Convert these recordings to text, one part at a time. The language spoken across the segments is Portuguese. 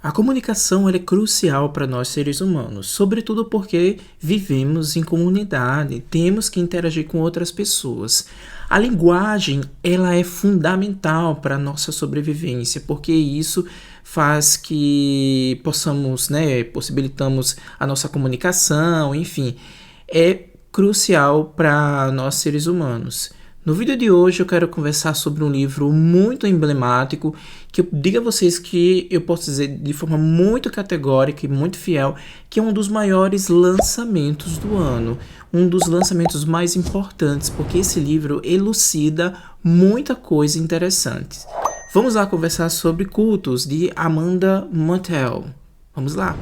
A comunicação ela é crucial para nós seres humanos, sobretudo porque vivemos em comunidade, temos que interagir com outras pessoas. A linguagem ela é fundamental para a nossa sobrevivência, porque isso faz que possamos, possibilitamos a nossa comunicação, enfim, é crucial para nós seres humanos. No vídeo de hoje eu quero conversar sobre um livro muito emblemático que eu digo a vocês que eu posso dizer de forma muito categórica e muito fiel que é um dos maiores lançamentos do ano, um dos lançamentos mais importantes, porque esse livro elucida muita coisa interessante. Vamos lá conversar sobre Cultos, de Amanda Montell. Vamos lá.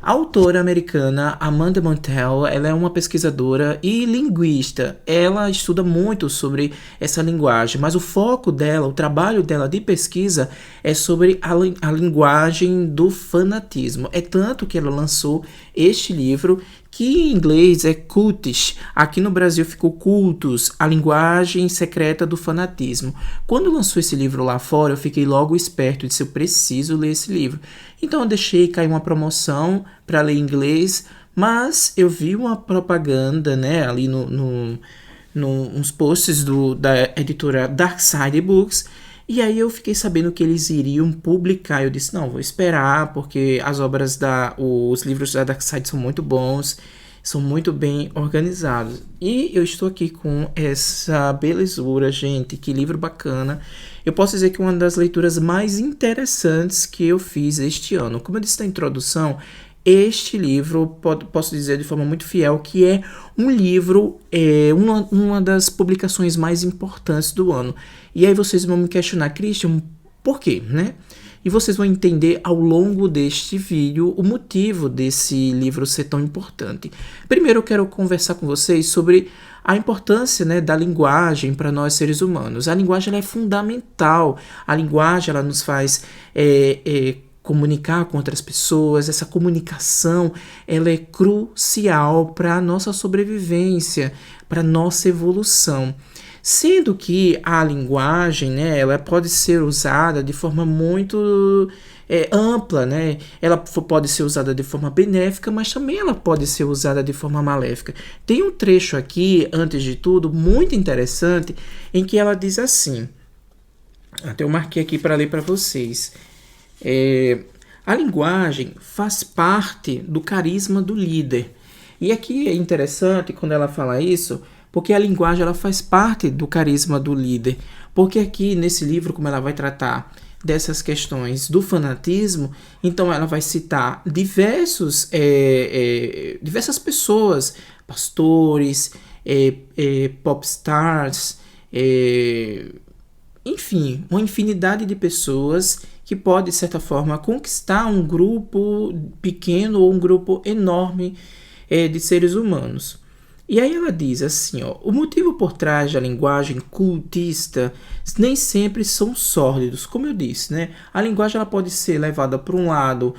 A autora americana Amanda Montell, ela é uma pesquisadora e linguista. Ela estuda muito sobre essa linguagem, mas o foco dela, o trabalho dela de pesquisa é sobre a linguagem do fanatismo. É tanto que ela lançou este livro, que em inglês é Cultish, aqui no Brasil ficou Cultos, a linguagem secreta do fanatismo. Quando lançou esse livro lá fora, eu fiquei logo esperto de se eu preciso ler esse livro. Então eu deixei cair uma promoção para ler em inglês, mas eu vi uma propaganda, ali nos posts da editora Dark Side Books, e aí eu fiquei sabendo que eles iriam publicar. Eu disse, não, vou esperar, porque os livros da Dark Side são muito bons, são muito bem organizados. E eu estou aqui com essa belezura, gente, que livro bacana. Eu posso dizer que é uma das leituras mais interessantes que eu fiz este ano. Como eu disse na introdução, este livro, posso dizer de forma muito fiel, que é um livro, uma das publicações mais importantes do ano. E aí vocês vão me questionar, Christian, por quê, né? E vocês vão entender ao longo deste vídeo o motivo desse livro ser tão importante. Primeiro eu quero conversar com vocês sobre a importância, da linguagem para nós seres humanos. A linguagem ela é fundamental. A linguagem ela nos faz comunicar com outras pessoas. Essa comunicação ela é crucial para a nossa sobrevivência, para a nossa evolução. Sendo que a linguagem, ela pode ser usada de forma muito ampla, Ela pode ser usada de forma benéfica, mas também ela pode ser usada de forma maléfica. Tem um trecho aqui, antes de tudo, muito interessante, em que ela diz assim, até eu marquei aqui para ler para vocês, a linguagem faz parte do carisma do líder. E aqui é interessante quando ela fala isso, porque a linguagem ela faz parte do carisma do líder. Porque aqui nesse livro, como ela vai tratar dessas questões do fanatismo, então ela vai citar diversas pessoas, pastores, popstars, enfim, uma infinidade de pessoas que pode, de certa forma, conquistar um grupo pequeno ou um grupo enorme de seres humanos. E aí ela diz assim, o motivo por trás da linguagem cultista nem sempre são sórdidos, como eu disse, A linguagem ela pode ser levada para um lado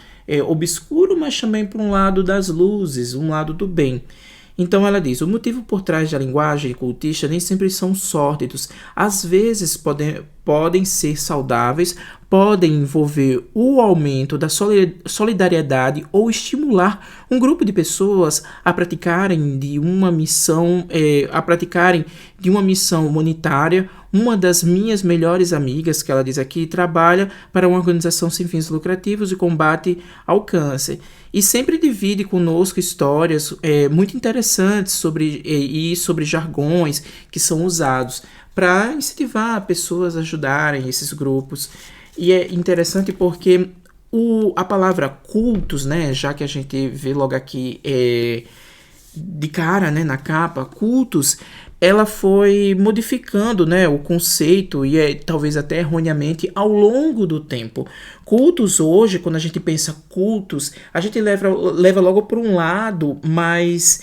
obscuro, mas também para um lado das luzes, um lado do bem. Então ela diz, o motivo por trás da linguagem cultista nem sempre são sórdidos. Às vezes podem ser saudáveis, podem envolver o aumento da solidariedade ou estimular um grupo de pessoas a praticarem de uma missão humanitária. Uma das minhas melhores amigas, que ela diz aqui, trabalha para uma organização sem fins lucrativos de combate ao câncer. E sempre divide conosco histórias muito interessantes sobre jargões que são usados para incentivar pessoas a ajudarem esses grupos. E é interessante porque a palavra cultos, já que a gente vê logo aqui de cara, na capa, cultos, ela foi modificando, o conceito e talvez até erroneamente ao longo do tempo. Cultos hoje, quando a gente pensa cultos, a gente leva logo para um lado mais,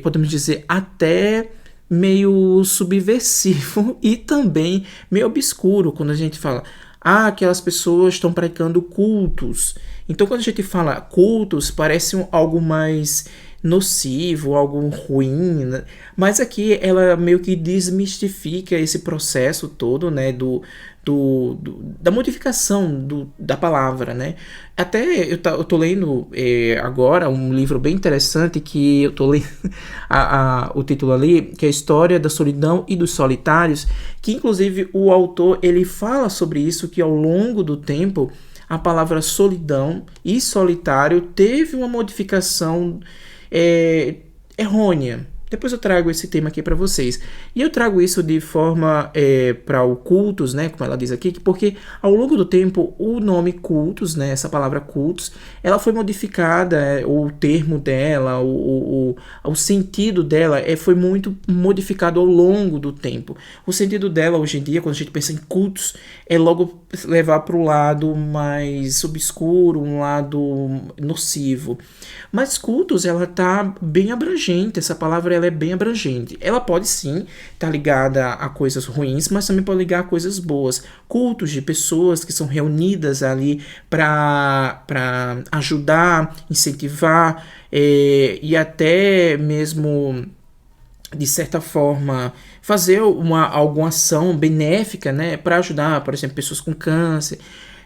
podemos dizer, até meio subversivo e também meio obscuro, quando a gente fala, aquelas pessoas estão praticando cultos. Então, quando a gente fala cultos, parece algo mais nocivo, algo ruim, mas aqui ela meio que desmistifica esse processo todo, da modificação da palavra, né? Até eu tô lendo agora um livro bem interessante que eu tô lendo o título ali, que é a História da Solidão e dos Solitários, que inclusive o autor ele fala sobre isso, que ao longo do tempo a palavra solidão e solitário teve uma modificação errônea. Depois eu trago esse tema aqui para vocês. E eu trago isso de forma para o cultos, né, como ela diz aqui, porque ao longo do tempo o nome cultos, né, essa palavra cultos, ela foi modificada, o termo dela, o sentido dela foi muito modificado ao longo do tempo. O sentido dela hoje em dia, quando a gente pensa em cultos, é logo levar para o lado mais obscuro, um lado nocivo. Mas cultos, ela tá bem abrangente, essa palavra ela é bem abrangente. Ela pode sim estar ligada a coisas ruins, mas também pode ligar a coisas boas. Cultos de pessoas que são reunidas ali para ajudar, incentivar e até mesmo, de certa forma, fazer alguma ação benéfica, né, para ajudar, por exemplo, pessoas com câncer,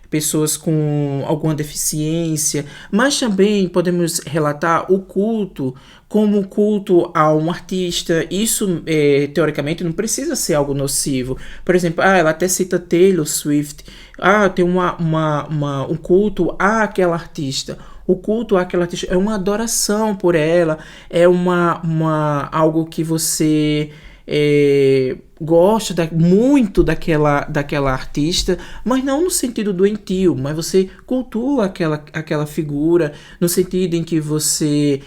pessoas com alguma deficiência, mas também podemos relatar o culto como culto a um artista. Isso, teoricamente, não precisa ser algo nocivo. Por exemplo, ela até cita Taylor Swift. Tem um culto àquela artista. O culto àquela artista é uma adoração por ela, é algo que você gosta muito daquela artista, mas não no sentido doentio, mas você cultua aquela figura no sentido em que você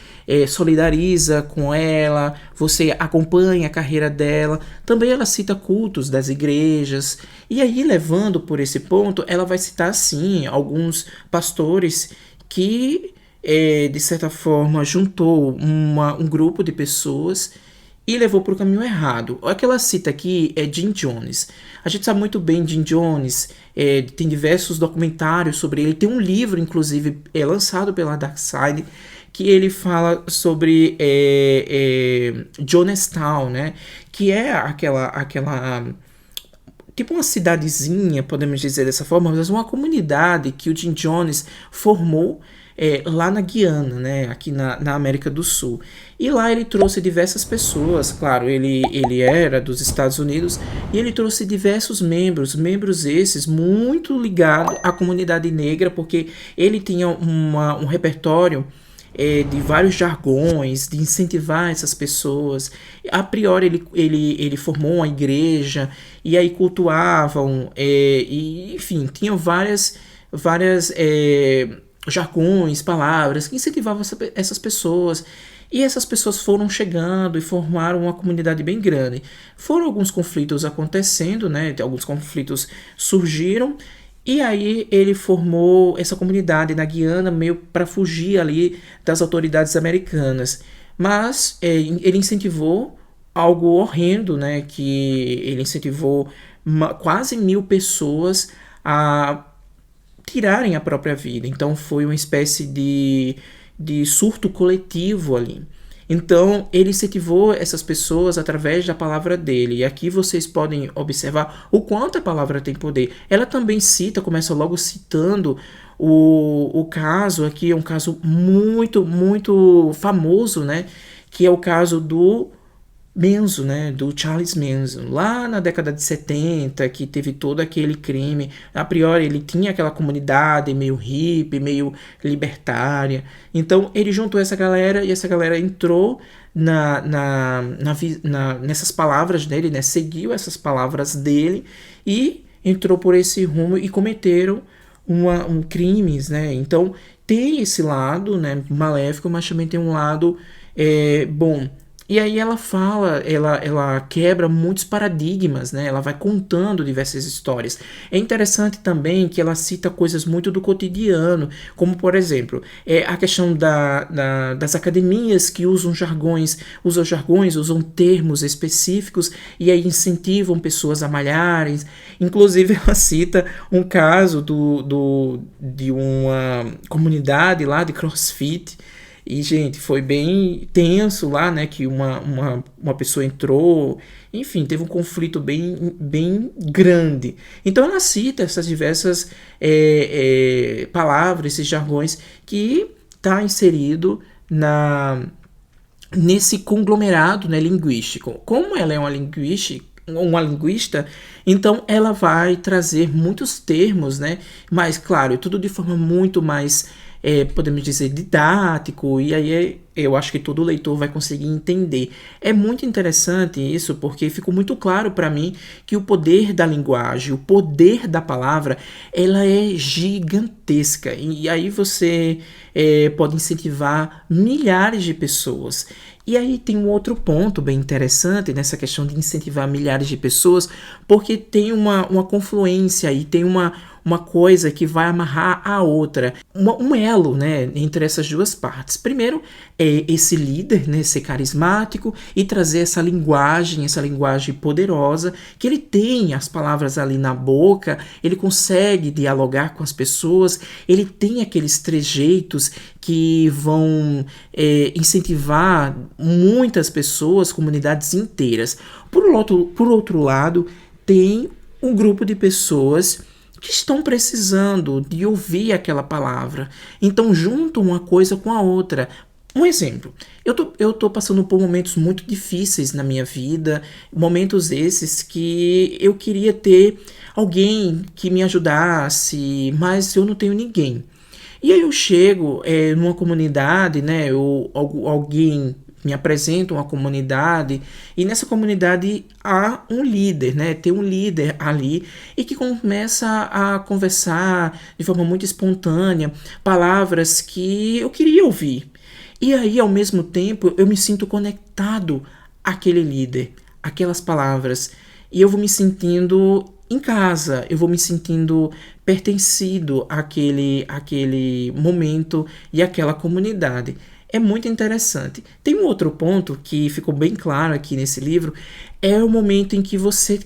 solidariza com ela, você acompanha a carreira dela. Também ela cita cultos das igrejas, e aí, levando por esse ponto, ela vai citar sim alguns pastores que de certa forma juntou um grupo de pessoas e levou para o caminho errado. O que ela cita aqui é Jim Jones. A gente sabe muito bem Jim Jones, tem diversos documentários sobre ele, tem um livro, inclusive, lançado pela Dark Side, que ele fala sobre Jonestown, né? Que é aquela tipo uma cidadezinha, podemos dizer dessa forma, mas uma comunidade que o Jim Jones formou lá na Guiana, né, aqui na América do Sul. E lá ele trouxe diversas pessoas, claro, ele era dos Estados Unidos, e ele trouxe diversos membros esses muito ligados à comunidade negra, porque ele tinha um repertório de vários jargões, de incentivar essas pessoas. A priori ele formou uma igreja, e aí cultuavam, e enfim, tinham várias jargões, palavras que incentivavam essas pessoas. E essas pessoas foram chegando e formaram uma comunidade bem grande. Foram alguns conflitos acontecendo, né? Alguns conflitos surgiram, e aí ele formou essa comunidade na Guiana meio para fugir ali das autoridades americanas. Mas ele incentivou algo horrendo, né? Que ele incentivou quase 1.000 pessoas a tirarem a própria vida. Então foi uma espécie de surto coletivo ali. Então ele incentivou essas pessoas através da palavra dele. E aqui vocês podem observar o quanto a palavra tem poder. Ela também começa logo citando o caso aqui, é um caso muito, muito famoso, né? Que é o caso do Manson, né, do Charles Manson, lá na década de 70, que teve todo aquele crime. A priori ele tinha aquela comunidade meio hippie, meio libertária. Então ele juntou essa galera, e essa galera entrou nessas palavras dele, né, seguiu essas palavras dele e entrou por esse rumo e cometeram crimes, né. Então tem esse lado, né, maléfico, mas também tem um lado bom. E aí ela quebra muitos paradigmas, né? Ela vai contando diversas histórias. É interessante também que ela cita coisas muito do cotidiano, como por exemplo, a questão das academias que usam jargões, usam termos específicos e aí incentivam pessoas a malharem. Inclusive ela cita um caso de uma comunidade lá de CrossFit, E, gente, foi bem tenso lá, né? Que uma pessoa entrou, enfim, teve um conflito bem grande. Então ela cita essas diversas palavras, esses jargões que está inserido nesse conglomerado, né, linguístico. Como ela é uma linguista, então ela vai trazer muitos termos, né? Mas, claro, tudo de forma muito mais, podemos dizer, didático, e aí eu acho que todo leitor vai conseguir entender. É muito interessante isso, porque ficou muito claro para mim que o poder da linguagem, o poder da palavra, ela é gigantesca. E aí você pode incentivar milhares de pessoas. E aí tem um outro ponto bem interessante nessa questão de incentivar milhares de pessoas, porque tem uma confluência e tem uma coisa que vai amarrar a outra, um elo, né, entre essas duas partes. Primeiro é esse líder, né, ser carismático e trazer essa linguagem poderosa, que ele tem as palavras ali na boca, ele consegue dialogar com as pessoas, ele tem aqueles trejeitos que vão incentivar muitas pessoas, comunidades inteiras. Por outro lado, tem um grupo de pessoas que estão precisando de ouvir aquela palavra. Então juntam uma coisa com a outra. Um exemplo, eu tô passando por momentos muito difíceis na minha vida, momentos esses que eu queria ter alguém que me ajudasse, mas eu não tenho ninguém. E aí eu chego numa comunidade, né, alguém me apresenta uma comunidade, e nessa comunidade há um líder, né? Tem um líder ali e que começa a conversar de forma muito espontânea, palavras que eu queria ouvir. E aí, ao mesmo tempo, eu me sinto conectado àquele líder, àquelas palavras, e eu vou me sentindo em casa, eu vou me sentindo pertencido àquele momento e àquela comunidade. É muito interessante. Tem um outro ponto que ficou bem claro aqui nesse livro, é o momento em que você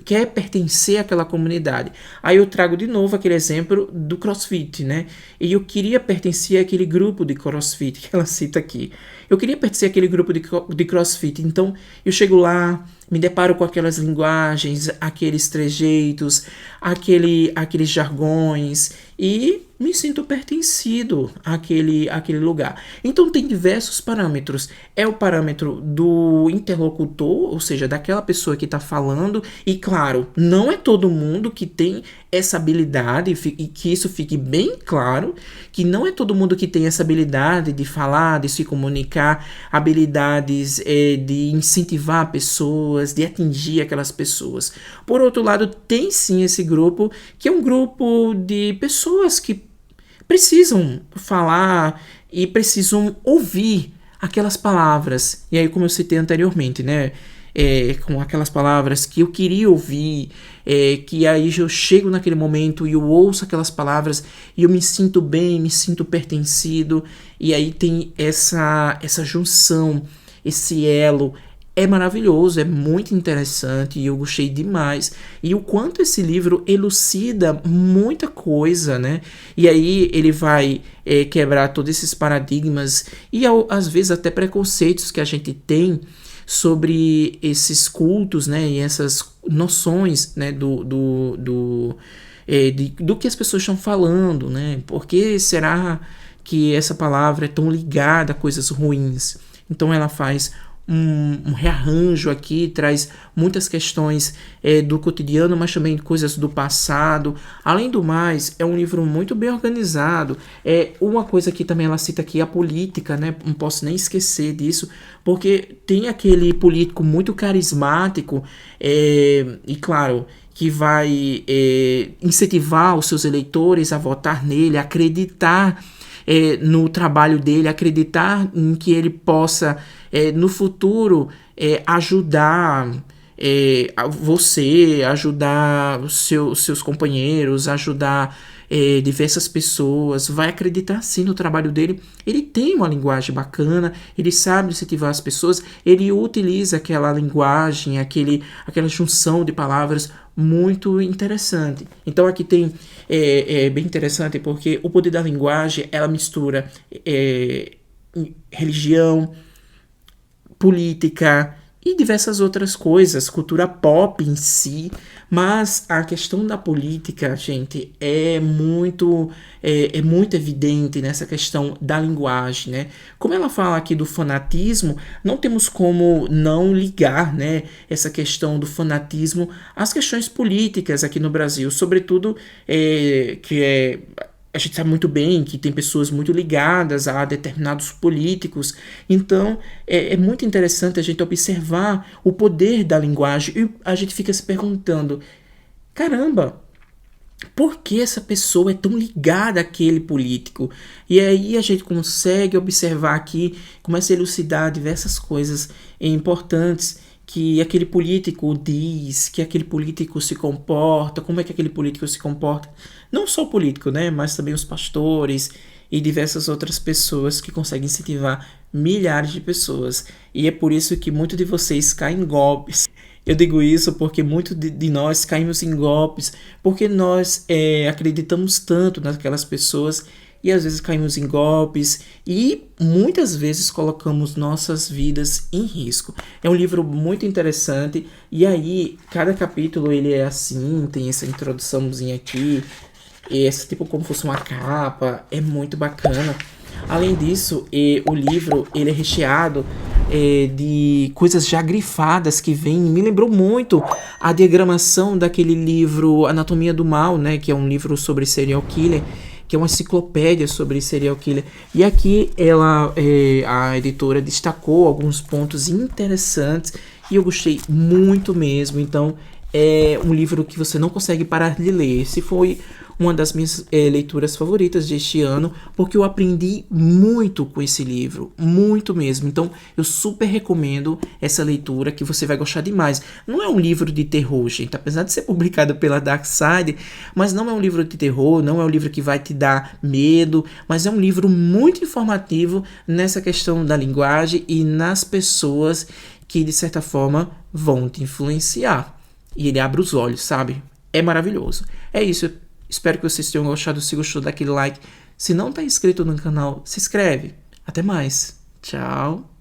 quer pertencer àquela comunidade. Aí eu trago de novo aquele exemplo do CrossFit, né? E eu queria pertencer àquele grupo de CrossFit que ela cita aqui. Eu queria pertencer àquele grupo de CrossFit, então eu chego lá, me deparo com aquelas linguagens, aqueles trejeitos, aqueles jargões e me sinto pertencido àquele lugar. Então tem diversos parâmetros. É o parâmetro do interlocutor, ou seja, daquela pessoa que está falando, e claro, não é todo mundo que tem essa habilidade, e que isso fique bem claro, que não é todo mundo que tem essa habilidade de falar, de se comunicar, habilidades de incentivar pessoas, de atingir aquelas pessoas. Por outro lado, tem sim esse grupo, que é um grupo de pessoas que precisam falar e precisam ouvir aquelas palavras. E aí, como eu citei anteriormente, né? Com aquelas palavras que eu queria ouvir, que aí eu chego naquele momento e eu ouço aquelas palavras e eu me sinto bem, me sinto pertencido, e aí tem essa junção, esse elo. É maravilhoso, é muito interessante e eu gostei demais. E o quanto esse livro elucida muita coisa, né? E aí ele vai quebrar todos esses paradigmas e às vezes até preconceitos que a gente tem sobre esses cultos, né? E essas noções, né? Do que as pessoas estão falando, né? Por que será que essa palavra é tão ligada a coisas ruins? Então ela faz um rearranjo aqui, traz muitas questões do cotidiano, mas também coisas do passado. Além do mais, é um livro muito bem organizado. Uma coisa que também ela cita aqui, a política, né? Não posso nem esquecer disso, porque tem aquele político muito carismático e claro, que vai incentivar os seus eleitores a votar nele, a acreditar no trabalho dele, acreditar em que ele possa no futuro ajudar você, ajudar os seus companheiros, ajudar diversas pessoas, vai acreditar sim no trabalho dele. Ele tem uma linguagem bacana, ele sabe incentivar as pessoas, ele utiliza aquela linguagem, aquela junção de palavras muito interessante. Então aqui tem bem interessante porque o poder da linguagem, ela mistura religião, política e diversas outras coisas, cultura pop em si, mas a questão da política, gente, é muito evidente nessa questão da linguagem, né? Como ela fala aqui do fanatismo, não temos como não ligar, né, essa questão do fanatismo às questões políticas aqui no Brasil, sobretudo a gente sabe muito bem que tem pessoas muito ligadas a determinados políticos, então é muito interessante a gente observar o poder da linguagem e a gente fica se perguntando: caramba, por que essa pessoa é tão ligada àquele político? E aí a gente consegue observar aqui, começa a elucidar diversas coisas importantes que aquele político diz, que aquele político se comporta, como é que aquele político se comporta. Não só o político, né, mas também os pastores e diversas outras pessoas que conseguem incentivar milhares de pessoas. E é por isso que muitos de vocês caem em golpes. Eu digo isso porque muitos de nós caímos em golpes, porque nós acreditamos tanto naquelas pessoas e às vezes caímos em golpes e muitas vezes colocamos nossas vidas em risco. É um livro muito interessante e aí cada capítulo ele é assim, tem essa introduçãozinha aqui, esse tipo como fosse uma capa, é muito bacana. Além disso, o livro ele é recheado de coisas já grifadas que vêm. Me lembrou muito a diagramação daquele livro Anatomia do Mal, né, que é um livro sobre serial killer, que é uma enciclopédia sobre serial killer. E aqui a editora destacou alguns pontos interessantes e eu gostei muito mesmo. Então é um livro que você não consegue parar de ler. Esse foi uma das minhas leituras favoritas deste ano, porque eu aprendi muito com esse livro, muito mesmo. Então eu super recomendo essa leitura, que você vai gostar demais. Não é um livro de terror, gente, apesar de ser publicado pela Dark Side, mas não é um livro de terror, não é um livro que vai te dar medo, mas é um livro muito informativo nessa questão da linguagem e nas pessoas que de certa forma vão te influenciar. E ele abre os olhos, sabe? É maravilhoso. É isso. Espero que vocês tenham gostado. Se gostou, dá aquele like. Se não está inscrito no canal, se inscreve. Até mais. Tchau.